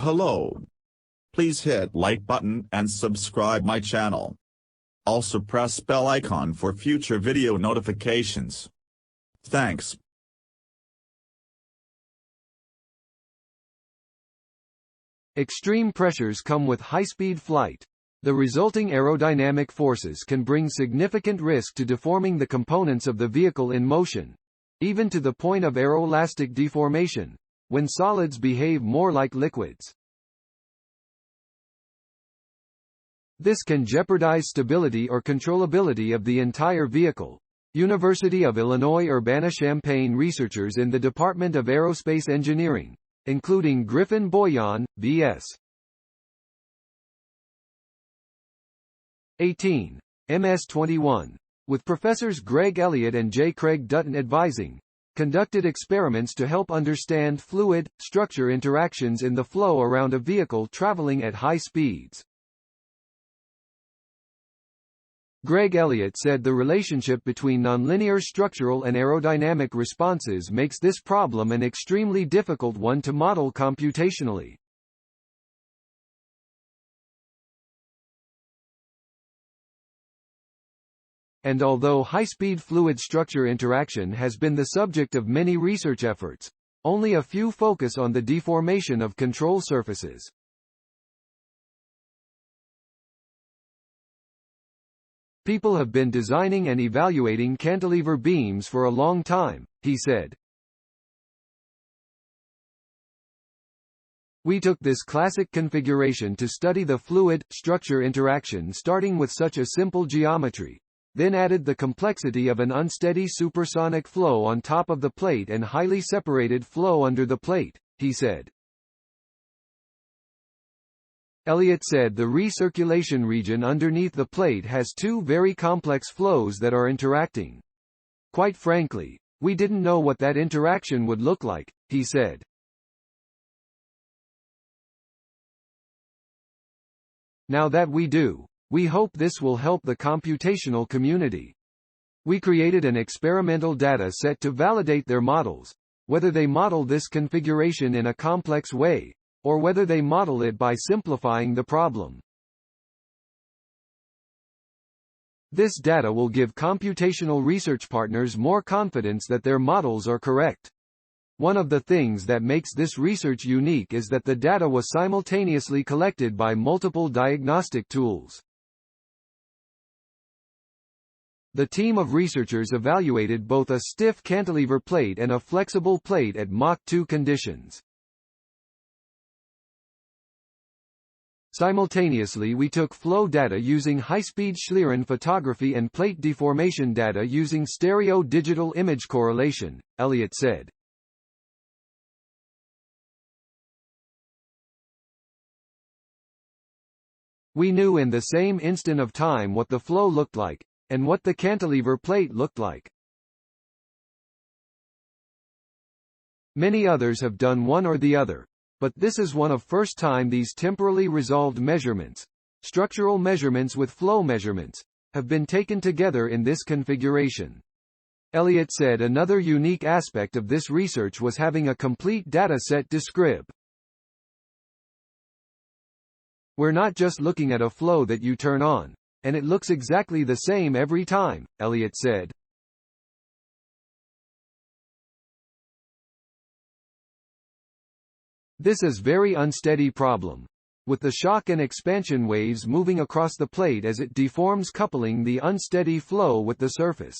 Hello. Please hit like button and subscribe my channel. Also press bell icon for future video notifications. Thanks. Extreme pressures come with high-speed flight. The resulting aerodynamic forces can bring significant risk to deforming the components of the vehicle in motion, even to the point of aeroelastic deformation, when solids behave more like liquids. This can jeopardize stability or controllability of the entire vehicle. University of Illinois Urbana-Champaign researchers in the Department of Aerospace Engineering, including Griffin Bojan, B.S. 18, MS-21, with professors Greg Elliott and J. Craig Dutton advising, conducted experiments to help understand fluid-structure interactions in the flow around a vehicle traveling at high speeds. Greg Elliott said the relationship between nonlinear structural and aerodynamic responses makes this problem an extremely difficult one to model computationally. And although high-speed fluid-structure interaction has been the subject of many research efforts, only a few focus on the deformation of control surfaces. People have been designing and evaluating cantilever beams for a long time, he said. We took this classic configuration to study the fluid-structure interaction starting with such a simple geometry, then added the complexity of an unsteady supersonic flow on top of the plate and highly separated flow under the plate, he said. Elliott said the recirculation region underneath the plate has two very complex flows that are interacting. Quite frankly, we didn't know what that interaction would look like, he said. Now that we do, we hope this will help the computational community. We created an experimental data set to validate their models, whether they model this configuration in a complex way, or whether they model it by simplifying the problem. This data will give computational research partners more confidence that their models are correct. One of the things that makes this research unique is that the data was simultaneously collected by multiple diagnostic tools. The team of researchers evaluated both a stiff cantilever plate and a flexible plate at Mach 2 conditions. Simultaneously we took flow data using high-speed Schlieren photography and plate deformation data using stereo-digital image correlation, Elliott said. We knew in the same instant of time what the flow looked like, and what the cantilever plate looked like. Many others have done one or the other, but this is one of first time these temporally resolved measurements, structural measurements with flow measurements, have been taken together in this configuration. Elliott said another unique aspect of this research was having a complete data set to scrib. We're not just looking at a flow that you turn on, and it looks exactly the same every time, Elliott said. This is very unsteady problem, with the shock and expansion waves moving across the plate as it deforms, coupling the unsteady flow with the surface.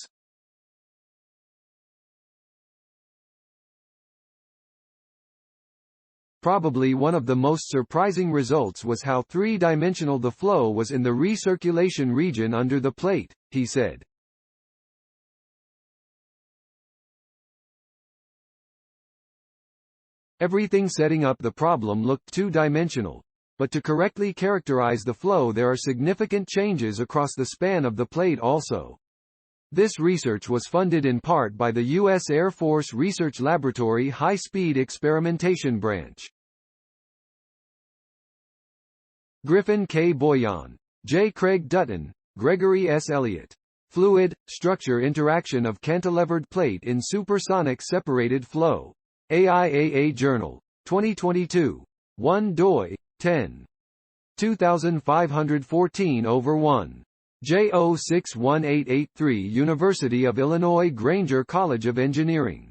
Probably one of the most surprising results was how three-dimensional the flow was in the recirculation region under the plate, he said. Everything setting up the problem looked two-dimensional, but to correctly characterize the flow there are significant changes across the span of the plate also. This research was funded in part by the U.S. Air Force Research Laboratory High-Speed Experimentation Branch. Griffin K. Bojan, J. Craig Dutton, Gregory S. Elliott. Fluid-structure interaction of cantilevered plate in supersonic separated flow. AIAA Journal. 2022. 1 doi, 10. 2514/1. J061883 University of Illinois Granger College of Engineering.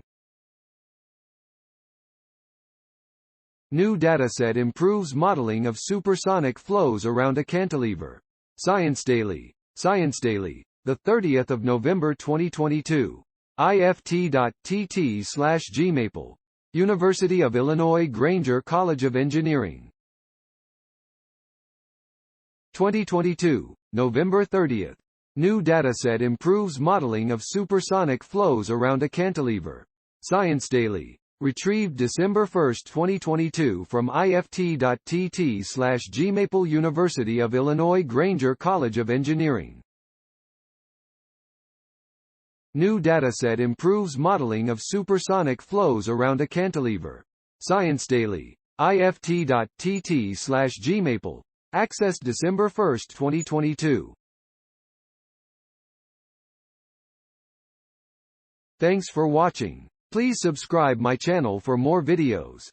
New dataset improves modeling of supersonic flows around a cantilever. Science Daily, 30th of November 2022. ift.tt/gmaple. University of Illinois Granger College of Engineering. 2022, November 30th. New dataset improves modeling of supersonic flows around a cantilever. Science Daily. Retrieved December 1, 2022 from ift.tt/gmaple. University of Illinois Granger College of Engineering. New dataset improves modeling of supersonic flows around a cantilever. Science Daily. ift.tt/gmaple. Accessed December 1, 2022. Thanks for watching. Please subscribe my channel for more videos.